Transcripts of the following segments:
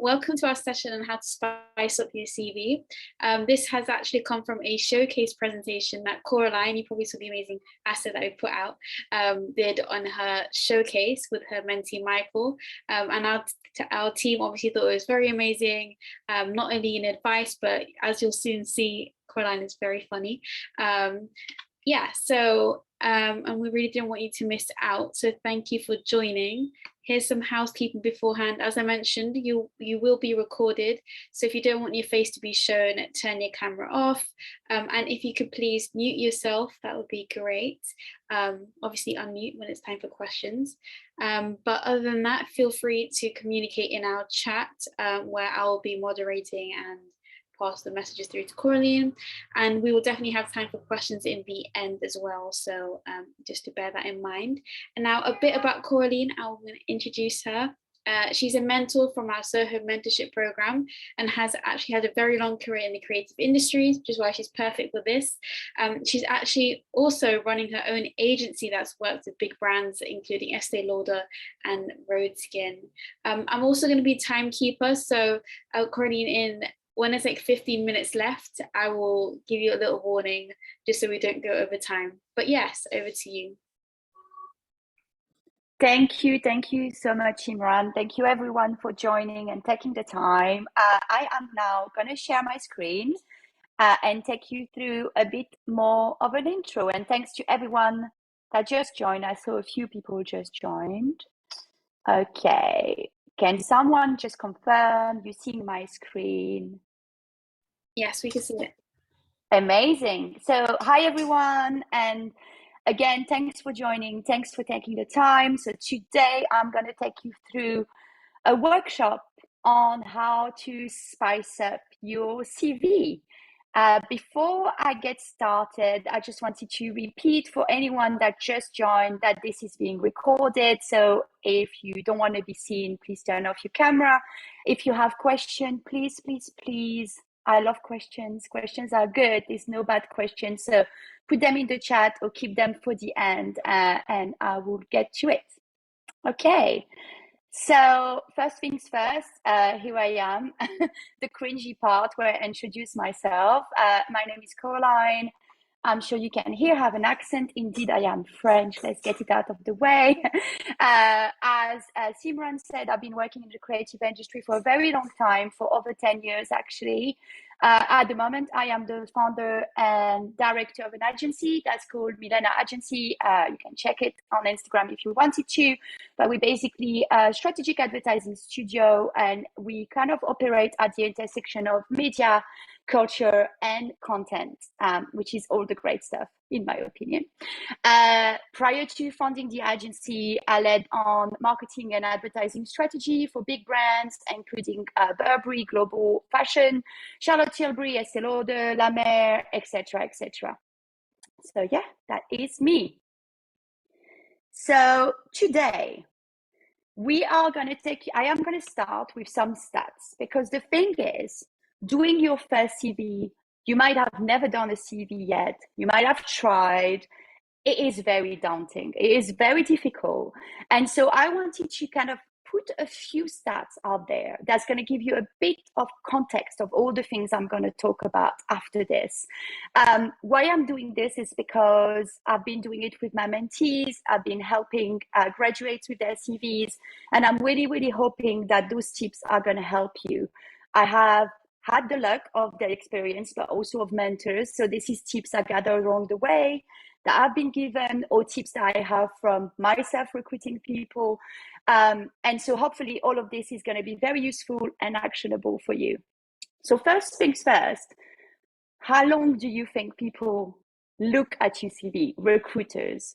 Welcome to our session on how to spice up your CV. This has actually come from a showcase presentation that Coraline, you probably saw the amazing asset that we put out, did on her showcase with her mentee Michael. And our team obviously thought it was very amazing, not only in advice, but as you'll soon see, Coraline is very funny. And we really didn't want you to miss out. So thank you for joining. Here's some housekeeping beforehand. As I mentioned, you will be recorded. So if you don't want your face to be shown, turn your camera off. And if you could please mute yourself, that would be great. Obviously unmute when it's time for questions. But other than that, feel free to communicate in our chat where I'll be moderating and pass the messages through to Coraline, and we will definitely have time for questions in the end as well, so just to bear that in mind. And now a bit about Coraline. I'm going to introduce her. She's a mentor from our Soho Mentorship program and has actually had a very long career in the creative industries, which is why she's perfect for this. She's actually also running her own agency that's worked with big brands, including Estee Lauder and Rhode Skin. I'm also going to be timekeeper, so Coraline, when it's like 15 minutes left, I will give you a little warning just so we don't go over time. But yes, over to you. Thank you so much, Imran. Thank you everyone for joining and taking the time. I am now going to share my screen and take you through a bit more of an intro. And thanks to everyone that just joined. I saw a few people just joined. Okay, can someone just confirm you see my screen? Yes, we can see it. Amazing. So hi everyone, and again, thanks for joining. Thanks for taking the time. So today I'm going to take you through a workshop on how to spice up your CV. Before I get started, I just wanted to repeat for anyone that just joined that this is being recorded. So if you don't want to be seen, please turn off your camera. If you have questions, please, I love questions. Questions are good. There's no bad questions. So put them in the chat or keep them for the end and I will get to it. Okay. So first things first, here I am, the cringy part where I introduce myself. My name is Coraline. I'm sure you can hear I have an accent. Indeed, I am French. Let's get it out of the way. As Simran said, I've been working in the creative industry for a very long time, for over 10 years, actually. At the moment, I am the founder and director of an agency that's called Millena Agency. You can check it on Instagram if you wanted to. But we're basically a strategic advertising studio, and we kind of operate at the intersection of media, culture, and content, which is all the great stuff, in my opinion. Prior to founding the agency, I led on marketing and advertising strategy for big brands, including Burberry, Global Fashion, Charlotte Tilbury, Estee Lauder, La Mer, etc., etc. So yeah, that is me. So today, I am going to start with some stats, because the thing is, doing your first CV, you might have never done a CV yet. You might have tried. It is very daunting. It is very difficult. And so I wanted to kind of put a few stats out there that's going to give you a bit of context of all the things I'm going to talk about after this. Why I'm doing this is because I've been doing it with my mentees. I've been helping graduates with their CVs, and I'm really, really hoping that those tips are going to help you. I have had the luck of their experience, but also of mentors. So this is tips I gather along the way that I've been given, or tips that I have from myself recruiting people. And so hopefully all of this is going to be very useful and actionable for you. So first things first, how long do you think people look at your CV, recruiters?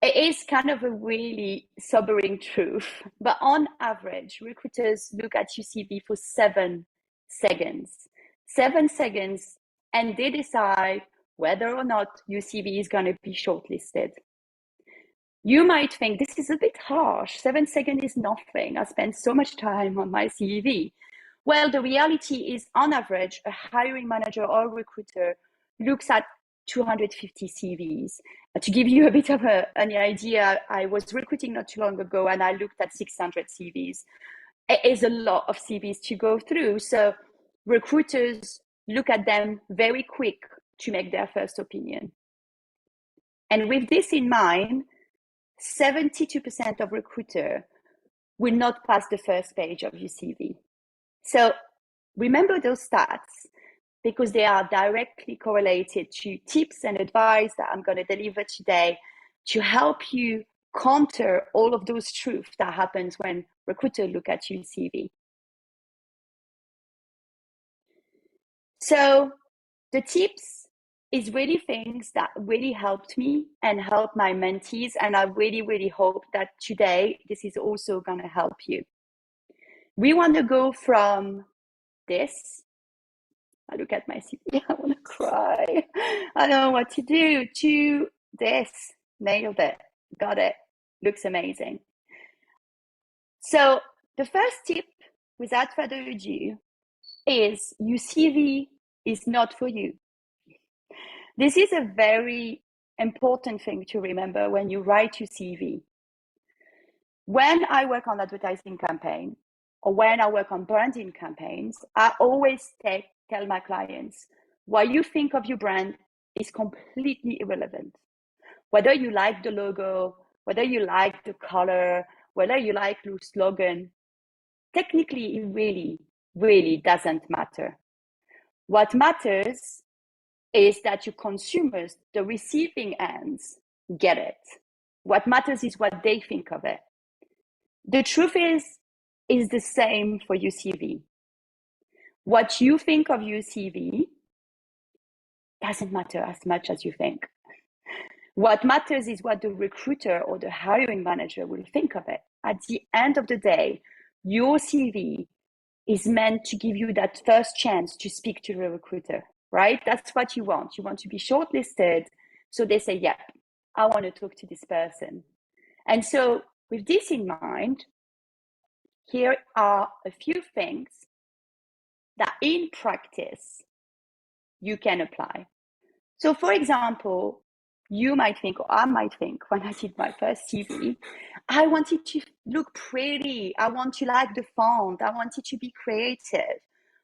It is kind of a really sobering truth, but on average, recruiters look at your CV for 7 seconds. 7 seconds, and they decide whether or not your CV is going to be shortlisted. You might think this is a bit harsh. 7 seconds is nothing. I spend so much time on my CV. Well, the reality is, on average, a hiring manager or recruiter looks at 250 CVs. To give you a bit of an idea, I was recruiting not too long ago and I looked at 600 CVs. it is a lot of CVs to go through. So recruiters look at them very quick to make their first opinion. And with this in mind, 72% of recruiters will not pass the first page of your CV. So remember those stats because they are directly correlated to tips and advice that I'm going to deliver today to help you counter all of those truths that happens when recruiters look at your CV. So the tips is really things that really helped me and helped my mentees. And I really, really hope that today this is also going to help you. We want to go from this. I look at my CV, I want to cry. I don't know what to do. To this. Nailed it. Got it. Looks amazing. So the first tip, without further ado, is your CV is not for you. This is a very important thing to remember when you write your CV. When I work on advertising campaign or when I work on branding campaigns, I always tell my clients, what you think of your brand is completely irrelevant. Whether you like the logo, whether you like the color, whether you like your slogan, technically it really, really doesn't matter. What matters is that your consumers, the receiving ends, get it. What matters is what they think of it. The truth is the same for your CV. What you think of your CV doesn't matter as much as you think. What matters is what the recruiter or the hiring manager will think of it. At the end of the day, your CV is meant to give you that first chance to speak to the recruiter, right? That's what you want. You want to be shortlisted. So they say, yep, I want to talk to this person. And so with this in mind, here are a few things that in practice you can apply. So for example, you might think, or I might think when I did my first CV, I want it to look pretty. I want to like the font. I want it to be creative.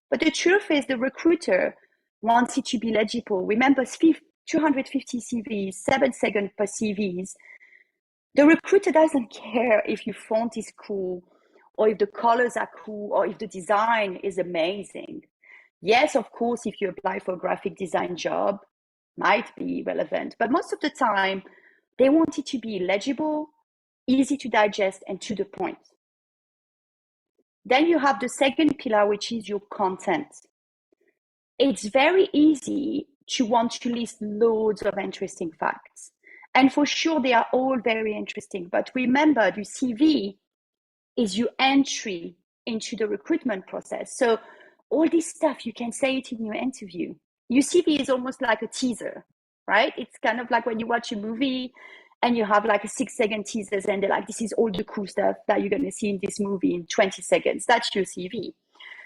But the truth is the recruiter wants it to be legible. Remember, 250 CVs, 7 seconds per CVs. The recruiter doesn't care if your font is cool or if the colors are cool or if the design is amazing. Yes, of course, if you apply for a graphic design job, might be relevant, but most of the time they want it to be legible, easy to digest, and to the point. Then you have the second pillar, which is your content. It's very easy to want to list loads of interesting facts. And for sure, they are all very interesting. But remember, the CV is your entry into the recruitment process. So all this stuff, you can say it in your interview. Your CV is almost like a teaser, right? It's kind of like when you watch a movie and you have like a 6-second teasers and they're like, this is all the cool stuff that you're going to see in this movie in 20 seconds. That's your CV.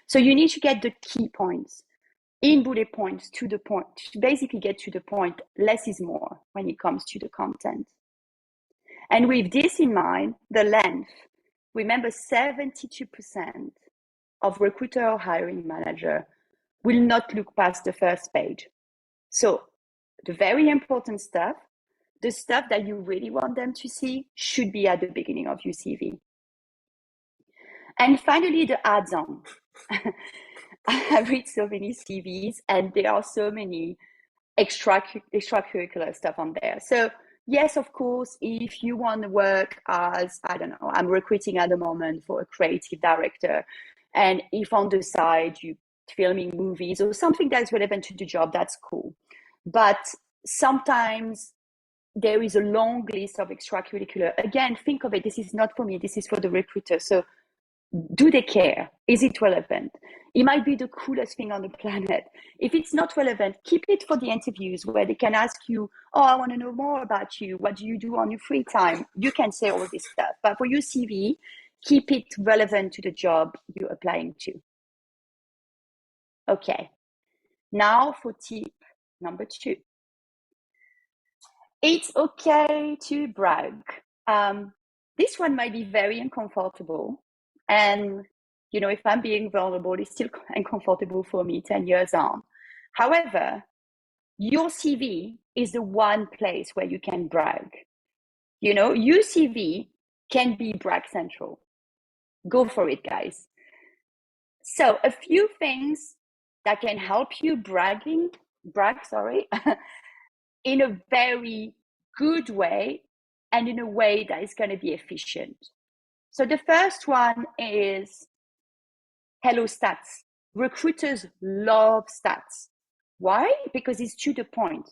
So you need to get the key points in bullet points to the point, to basically get to the point. Less is more when it comes to the content. And with this in mind, the length, remember 72% of recruiter or hiring manager will not look past the first page. So the very important stuff, the stuff that you really want them to see, should be at the beginning of your CV. And finally, the add-on. I read so many CVs and there are so many extracurricular stuff on there. So yes, of course, if you want to work as, I don't know, I'm recruiting at the moment for a creative director. And if on the side you're filming movies or something that's relevant to the job, that's cool. But sometimes there is a long list of extracurricular. Again, think of it, this is not for me, this is for the recruiter. So do they care? Is it relevant? It might be the coolest thing on the planet. If it's not relevant, keep it for the interviews where they can ask you, oh, I want to know more about you. What do you do on your free time? You can say all this stuff. But for your CV, keep it relevant to the job you're applying to. Okay. Now for tip number 2. It's okay to brag. This one might be very uncomfortable. And You know, if I'm being vulnerable, it's still uncomfortable for me 10 years on. However, your CV is the one place where you can brag. You know, your CV can be brag central. Go for it, guys. So a few things that can help you brag, in a very good way and in a way that is going to be efficient. So the first one is hello stats. Recruiters love stats. Why? Because it's to the point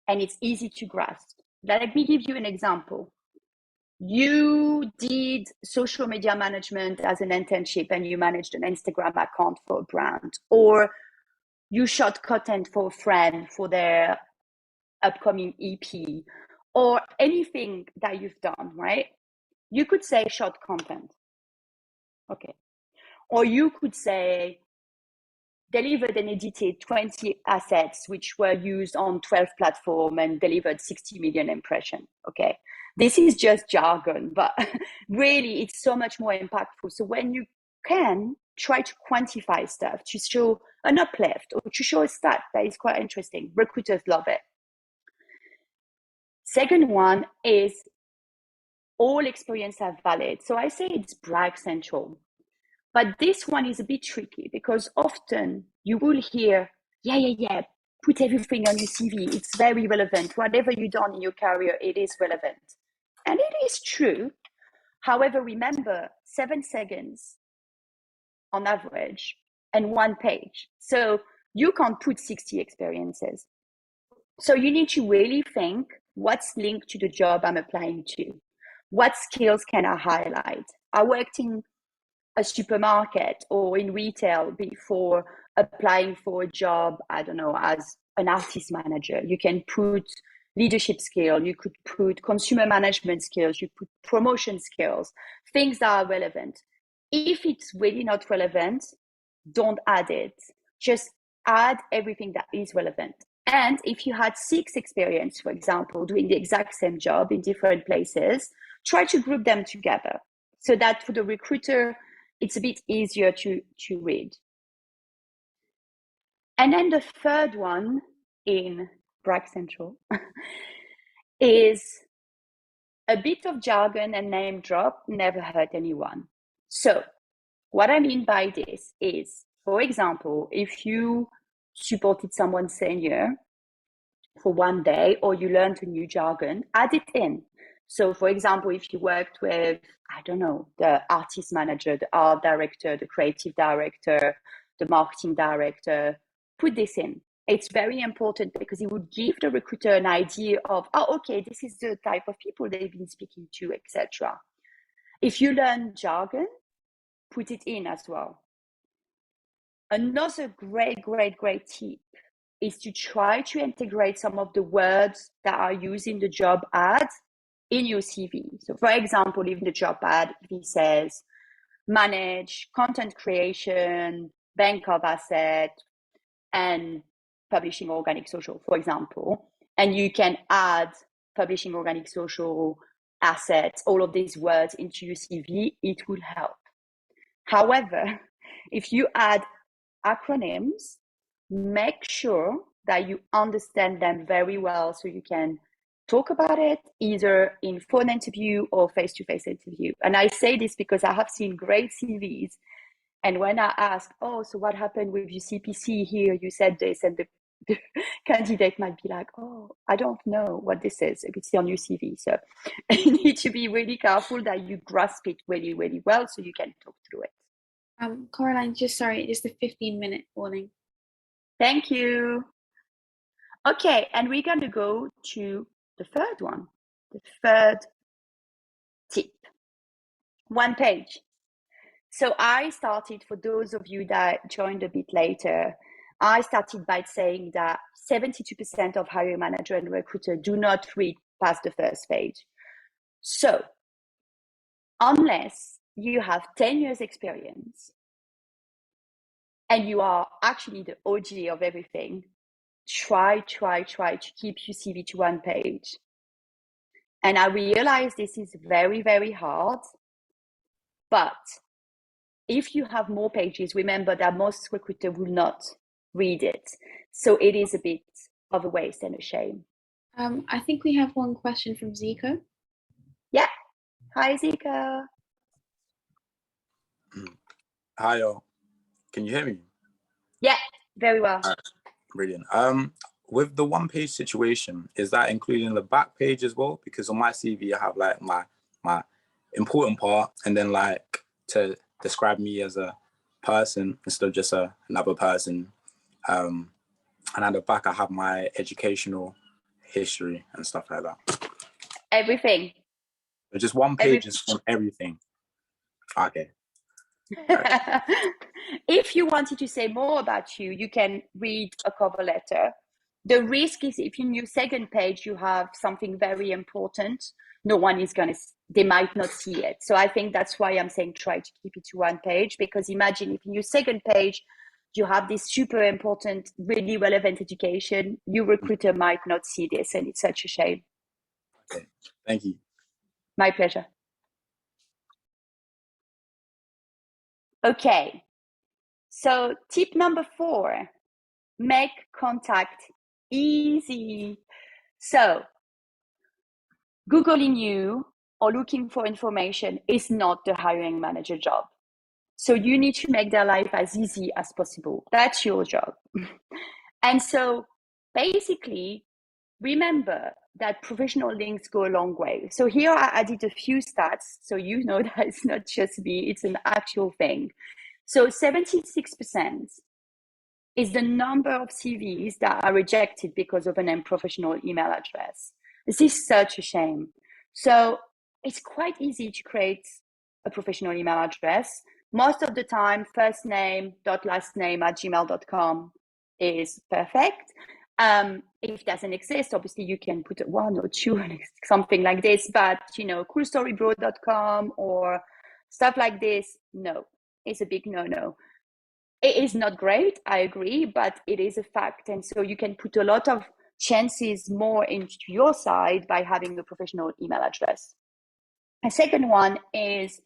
and it's easy to grasp. Let me give you an example. You did social media management as an internship and you managed an Instagram account for a brand, or you shot content for a friend for their upcoming EP, or anything that you've done, right? You could say short content. Okay. Or you could say delivered and edited 20 assets which were used on 12 platforms and delivered 60 million impressions. Okay. This is just jargon, but really it's so much more impactful. So when you can try to quantify stuff to show an uplift or to show a stat that is quite interesting, recruiters love it. Second one is all experience are valid. So I say it's brag central. But this one is a bit tricky because often you will hear, yeah, put everything on your CV. It's very relevant. Whatever you've done in your career, it is relevant. And it is true. However, remember 7 seconds on average and 1 page. So you can't put 60 experiences. So you need to really think what's linked to the job I'm applying to. What skills can I highlight? I worked in a supermarket or in retail before applying for a job, I don't know, as an artist manager. You can put leadership skill, you could put consumer management skills, you put promotion skills, things that are relevant. If it's really not relevant, don't add it. Just add everything that is relevant. And if you had 6 experience, for example, doing the exact same job in different places, try to group them together so that for the recruiter, it's a bit easier to read. And then the third one in Brag Central is a bit of jargon and name drop never hurt anyone. So what I mean by this is, for example, if you supported someone senior for 1 day or you learned a new jargon, add it in. So for example, if you worked with, I don't know, the artist manager, the art director, the creative director, the marketing director, put this in. It's very important because it would give the recruiter an idea of, oh, okay, this is the type of people they've been speaking to, etc. If you learn jargon, put it in as well. Another great tip is to try to integrate some of the words that are used in the job ad in your CV. So for example, if the job ad, if it says manage content creation, bank of asset, and publishing organic social, for example, and you can add publishing organic social, assets, all of these words into your CV, it will help. However, if you add acronyms, make sure that you understand them very well so you can talk about it either in phone interview or face-to-face interview. And I say this because I have seen great CVs. And when I ask, oh, so what happened with your CPC here? You said this, and the candidate might be like, oh, I don't know what this is if it's on your CV. So you need to be really careful that you grasp it really, really well so you can talk through it. Coraline, just sorry, it's the 15-minute warning. Thank you. Okay, and we're going to go to the third one, the third tip. 1 page. So I started, for those of you that joined a bit later, I started by saying that 72% of hiring manager and recruiter do not read past the first page. So unless you have 10 years experience and you are actually the OG of everything, try to keep your CV to 1 page. And I realize this is very, very hard, but if you have more pages, remember that most recruiters will not read it. So it is a bit of a waste and a shame. I think we have one question from Zico. Yeah. Hi, Zico. Hi, y'all. Can you hear me? Yeah, very well. Brilliant. With the one-page situation, is that including the back page as well? Because on my CV, I have like my important part, and then like to describe me as a person instead of just another person. And at the back, I have my educational history and stuff like that. Everything. So just one page is on everything. Okay. If you wanted to say more about you, you can read a cover letter. The risk is if in your second page you have something very important, no one is going to, they might not see it. So I think that's why I'm saying try to keep it to one page, because imagine if in your second page you have this super important, really relevant education, your recruiter might not see this, and it's such a shame. Okay, thank you. My pleasure. Okay, so tip number 4, make contact easy. So Googling you or looking for information is not the hiring manager job. So you need to make their life as easy as possible. That's your job. And so basically, remember that professional links go a long way. So here I added a few stats, so you know that it's not just me, it's an actual thing. So 76% is the number of CVs that are rejected because of an unprofessional email address. This is such a shame. So it's quite easy to create a professional email address. Most of the time, first name dot last name at gmail.com is perfect. If it doesn't exist, obviously you can put 1 or 2, something like this, but coolstorybro.com or stuff like this, no, it's a big no-no. It is not great, I agree, but it is a fact. And so you can put a lot of chances more into your side by having a professional email address. A second one is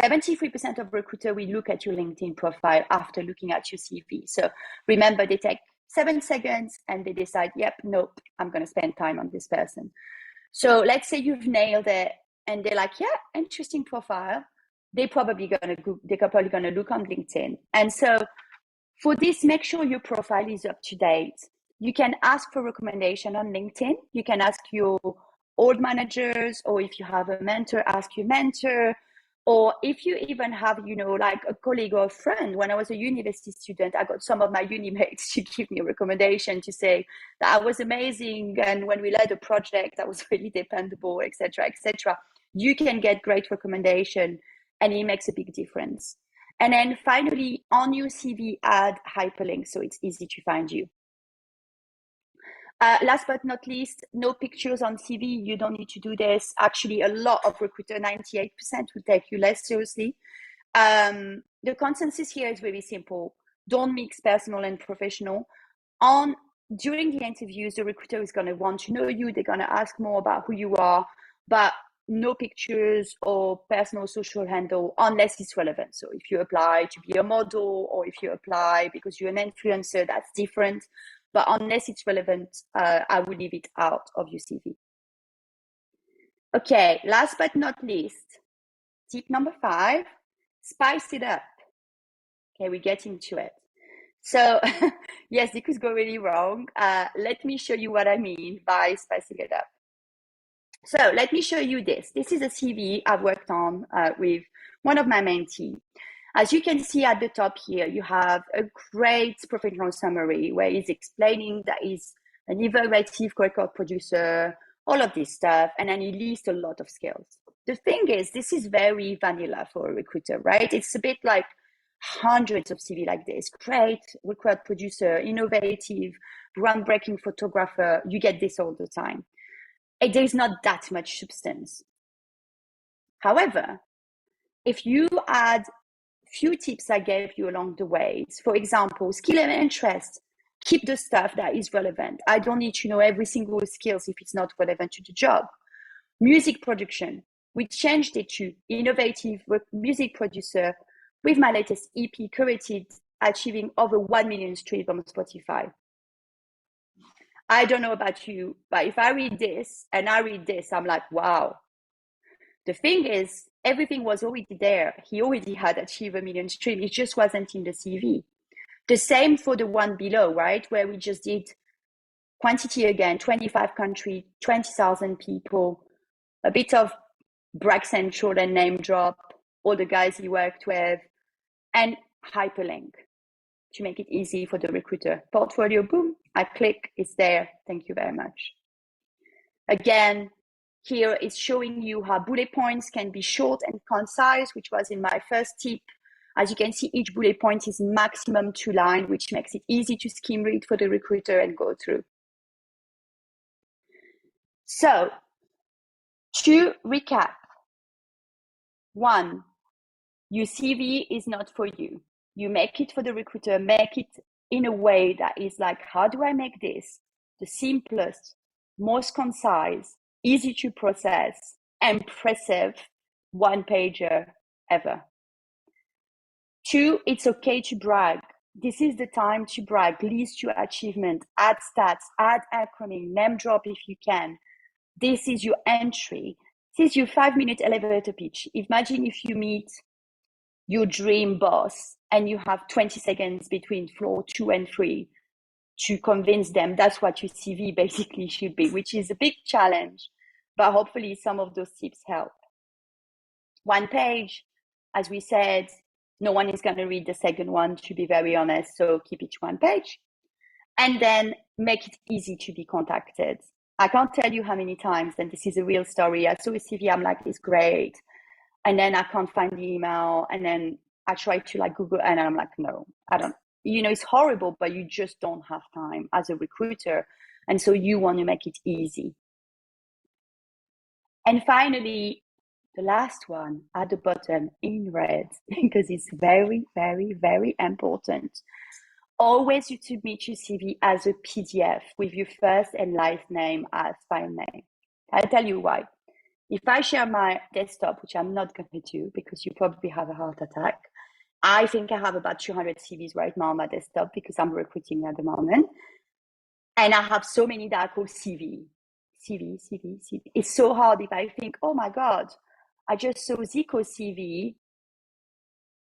73% of recruiters will look at your LinkedIn profile after looking at your CV. So remember, they take 7 seconds and they decide, yep, nope, I'm going to spend time on this person. So let's say you've nailed it and they're like, yeah, interesting profile. They're probably going to look on LinkedIn. And so for this, make sure your profile is up to date. You can ask for recommendation on LinkedIn. You can ask your old managers, or if you have a mentor, ask your mentor. Or if you even have, like a colleague or a friend. When I was a university student, I got some of my uni mates to give me a recommendation to say that I was amazing. And when we led a project, I was really dependable, etc., etc. You can get great recommendation and it makes a big difference. And then finally, on your CV, add hyperlinks so it's easy to find you. Last but not least, no pictures on CV. You don't need to do this. Actually, a lot of recruiters, 98%, will take you less seriously. The consensus here is really simple. Don't mix personal and professional. During the interviews, the recruiter is going to want to know you. They're going to ask more about who you are, but no pictures or personal social handle unless it's relevant. So if you apply to be a model or if you apply because you're an influencer, that's different. But unless it's relevant, I will leave it out of your CV. Okay, last but not least, tip number 5, spice it up. Okay, we get into it. So yes, it could go really wrong. Let me show you what I mean by spicing it up. So let me show you this. This is a CV I've worked on with one of my mentees. As you can see at the top here, you have a great professional summary where he's explaining that he's an innovative record producer, all of this stuff, and then he lists a lot of skills. The thing is, this is very vanilla for a recruiter, right? It's a bit like hundreds of CV like this. Great record producer, innovative, groundbreaking photographer. You get this all the time. There is not that much substance. However, if you add few tips I gave you along the way, for example, skill and interest, keep the stuff that is relevant. I don't need to know every single skills if it's not relevant to the job. Music production, we changed it to innovative music producer with my latest EP, Curated, achieving over 1 million streams on Spotify. I don't know about you, but if I read this and I read this, I'm like, wow. The thing is, everything was already there. He already had achieved 1 million streams. It just wasn't in the CV. The same for the one below, right? Where we just did quantity again, 25 countries, 20,000 people, a bit of brag central and name drop, all the guys he worked with, and hyperlink to make it easy for the recruiter. Portfolio, boom, I click, it's there. Thank you very much. Again, here it's showing you how bullet points can be short and concise, which was in my first tip. As you can see, each bullet point is maximum 2 lines, which makes it easy to skim read for the recruiter and go through. So, to recap, 1, your CV is not for you. You make it for the recruiter, make it in a way that is like, how do I make this the simplest, most concise, easy to process, impressive one-pager ever. 2, it's okay to brag. This is the time to brag. List your achievement, add stats, add acronym, name drop if you can. This is your entry. This is your 5-minute elevator pitch. Imagine if you meet your dream boss and you have 20 seconds between floor 2 and 3 to convince them. That's what your CV basically should be, which is a big challenge, but hopefully some of those tips help. 1 page, as we said, no one is going to read the second one, to be very honest, so keep it 1 page. And then make it easy to be contacted. I can't tell you how many times, and this is a real story, I saw a CV, I'm like, it's great. And then I can't find the email. And then I try to like Google, and I'm like, no, I don't, it's horrible, but you just don't have time as a recruiter. And so you want to make it easy. And finally, the last one at the bottom in red, because it's very, very, very important. Always you submit your CV as a PDF with your first and last name as file name. I'll tell you why. If I share my desktop, which I'm not going to do because you probably have a heart attack, I think I have about 200 CVs right now on my desktop because I'm recruiting at the moment. And I have so many that I call CV. It's so hard if I think, oh my God, I just saw Zico's CV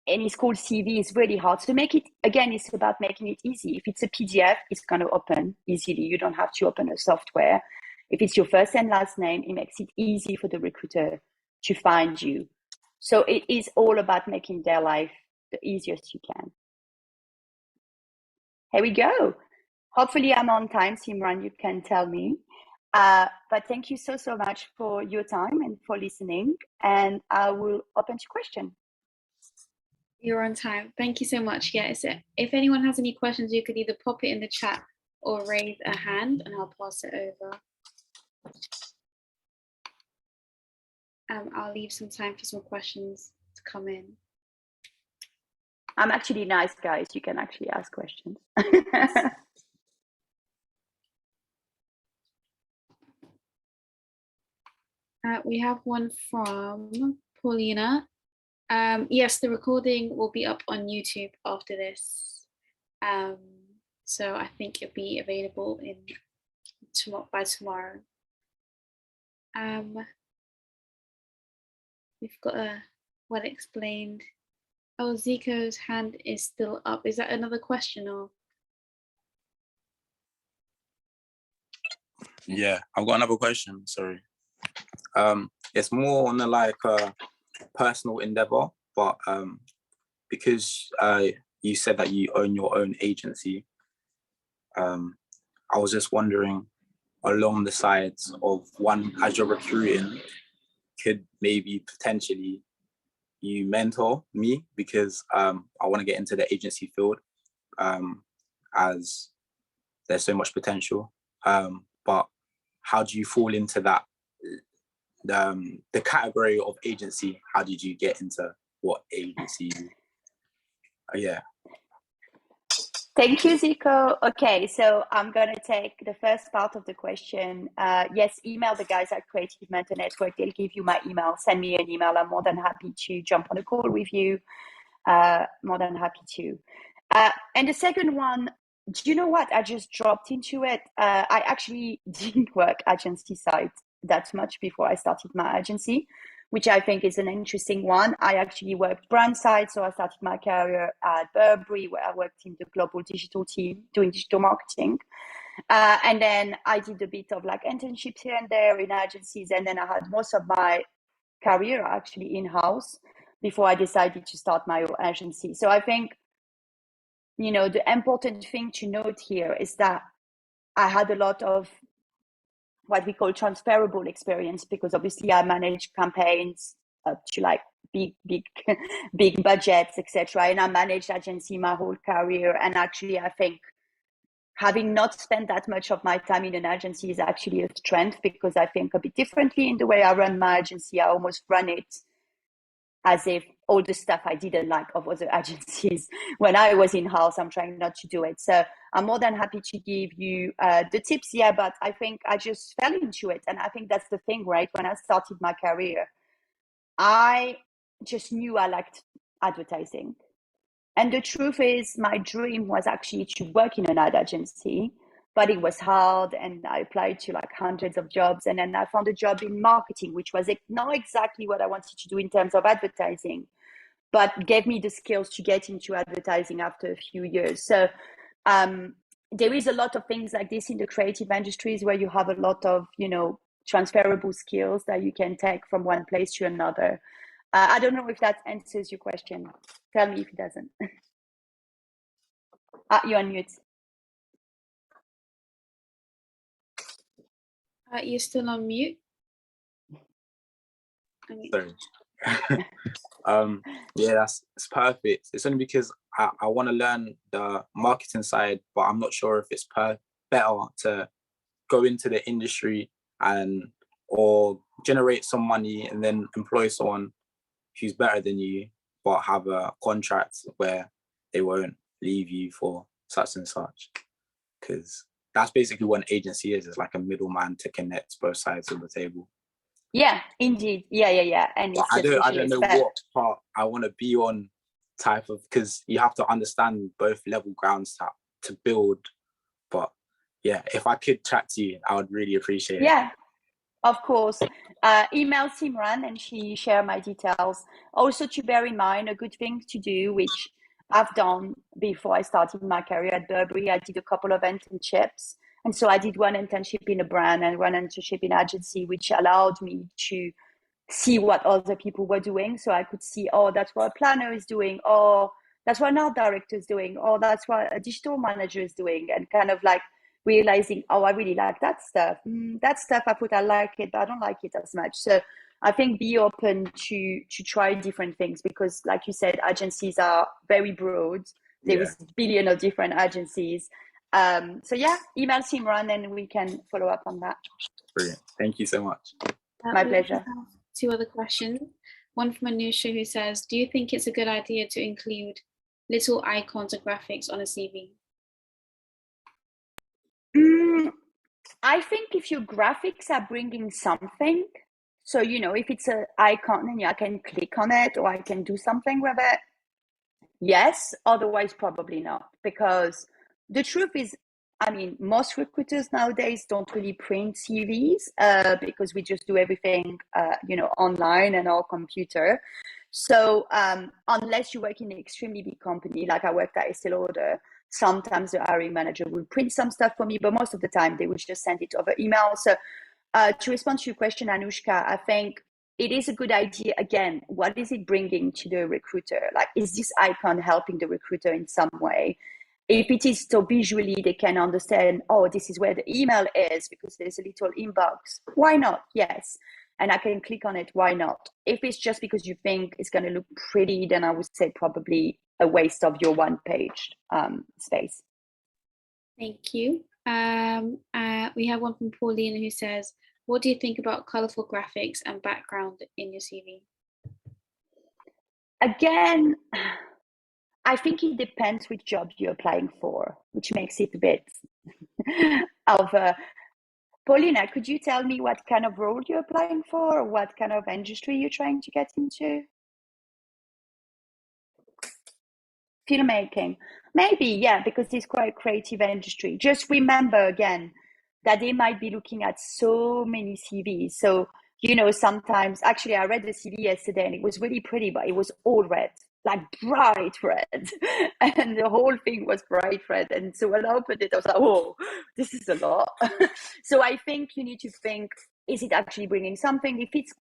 and it's called CV. It's really hard. So make it, again, it's about making it easy. If it's a PDF, it's going to open easily. You don't have to open a software. If it's your first and last name, it makes it easy for the recruiter to find you. So it is all about making their life the easiest you can. Here we go. Hopefully I'm on time, Simran, you can tell me. But thank you so much for your time and for listening. And I will open to questions. You're on time. Thank you so much. Yeah, so if anyone has any questions, you could either pop it in the chat or raise a hand and I'll pass it over. I'll leave some time for some questions to come in. I'm actually nice, guys. You can actually ask questions. We have one from Paulina. Yes, the recording will be up on YouTube after this. So I think it'll be available by tomorrow. We've got a well explained. Oh, Zico's hand is still up. Is that another question or? Yeah, I've got another question. Sorry. It's more on the personal endeavor, but because you said that you own your own agency, I was just wondering, along the sides of one, as you're recruiting, could maybe potentially you mentor me, because I want to get into the agency field, as there's so much potential. But how do you fall into that, the category of agency? How did you get into what agency? Yeah. Thank you, Zico. Okay, so I'm going to take the first part of the question. Yes, email the guys at Creative Mentor Network. They'll give you my email. Send me an email. I'm more than happy to jump on a call with you. more than happy to. And the second one, do you know what? I just dropped into it. I actually didn't work agency side that much before I started my agency, which I think is an interesting one. I actually worked brand side. So I started my career at Burberry, where I worked in the global digital team doing digital marketing. And then I did a bit of like internships here and there in agencies. And then I had most of my career actually in-house before I decided to start my own agency. So I think, you know, the important thing to note here is that I had a lot of what we call transferable experience, because obviously I manage campaigns up to like big big budgets, etc. And I managed agency my whole career. And actually I think having not spent that much of my time in an agency is actually a strength, because I think a bit differently in the way I run my agency. I almost run it as if all the stuff I didn't like of other agencies when I was in-house, I'm trying not to do it. So I'm more than happy to give you the tips. Yeah, but I think I just fell into it. And I think that's the thing, right? When I started my career, I just knew I liked advertising. And the truth is, my dream was actually to work in an ad agency, but it was hard. And I applied to like hundreds of jobs. And then I found a job in marketing, which was not exactly what I wanted to do in terms of advertising, but gave me the skills to get into advertising after a few years. So there is a lot of things like this in the creative industries where you have a lot of, you know, transferable skills that you can take from one place to another. I don't know if that answers your question. Tell me if it doesn't. You're on mute. You're still on mute. Sorry. Yeah, it's perfect. It's only because I want to learn the marketing side, but I'm not sure if it's better to go into the industry or generate some money and then employ someone who's better than you, but have a contract where they won't leave you for such and such. Because that's basically what an agency is. It's like a middleman to connect both sides of the table. Yeah, indeed. Yeah. And it's I don't know what part I want to be on, type of, because you have to understand both level grounds to build. But yeah, if I could chat to you, I would really appreciate it. Yeah, of course. Email Simran and she share my details. Also to bear in mind, a good thing to do, which I've done before I started my career at Burberry, I did a couple of internships. And so I did one internship in a brand and one internship in agency, which allowed me to see what other people were doing. So I could see, oh, that's what a planner is doing, or that's what an art director is doing, or that's what a digital manager is doing, and kind of like realizing, oh, I really like that stuff. That stuff I thought I like it, but I don't like it as much. So I think be open to try different things, because like you said, agencies are very broad. There is a billion of different agencies. So yeah, email Simran and we can follow up on that. Brilliant. Thank you so much. My pleasure. 2 other questions. One from Anusha, who says, do you think it's a good idea to include little icons or graphics on a CV? I think if your graphics are bringing something, so, you know, if it's an icon and I can click on it or I can do something with it, yes, otherwise probably not. Because the truth is, I mean, most recruiters nowadays don't really print CVs because we just do everything, you know, online and our computer. So unless you work in an extremely big company, like I worked at Estée Lauder, sometimes the hiring manager will print some stuff for me, but most of the time they would just send it over email. So to respond to your question, Anushka, I think it is a good idea. Again, what is it bringing to the recruiter? Like, is this icon helping the recruiter in some way? If it is so visually they can understand, oh, this is where the email is because there's a little inbox, why not? Yes. And I can click on it, why not? If it's just because you think it's going to look pretty, then I would say probably a waste of your one page space. Thank you. We have one from Pauline who says, what do you think about colorful graphics and background in your CV? Again, I think it depends which job you're applying for, which makes it a bit of a... Paulina, could you tell me what kind of role you're applying for, or what kind of industry you're trying to get into? Filmmaking, maybe, yeah, because it's quite a creative industry. Just remember again that they might be looking at so many CVs. So, you know, sometimes, actually, I read the CV yesterday and it was really pretty, but it was all red, like bright red. And the whole thing was bright red. And so when I opened it, I was like, oh, this is a lot. So I think you need to think, is it actually bringing something? If it's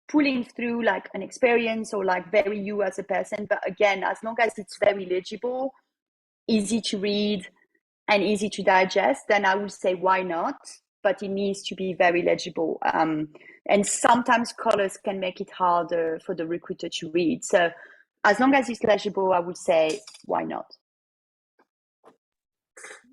pulling through like an experience or like very you as a person, but again, as long as it's very legible, easy to read and easy to digest, then I would say why not, but it needs to be very legible, and sometimes colors can make it harder for the recruiter to read. So as long as it's legible, I would say why not.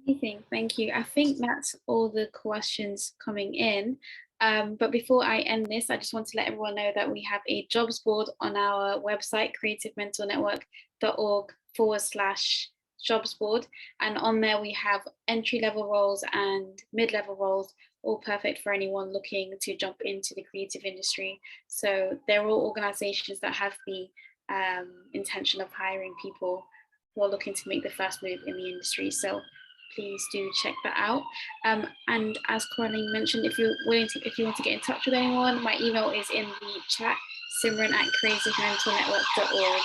Amazing, thank you. I think that's all the questions coming in. But before I end this, I just want to let everyone know that we have a jobs board on our website, creativementornetwork.org/jobs board. And on there we have entry-level roles and mid-level roles, all perfect for anyone looking to jump into the creative industry. So they're all organizations that have the intention of hiring people who are looking to make the first move in the industry. So please do check that out. And as Coraline mentioned, if you want to get in touch with anyone, my email is in the chat, simran@creativementornetwork.org.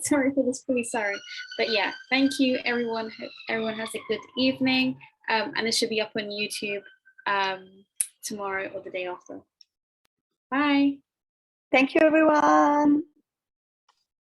Sorry for this police siren, but yeah, thank you everyone. Hope everyone has a good evening, and this should be up on YouTube tomorrow or the day after. Bye. Thank you, everyone.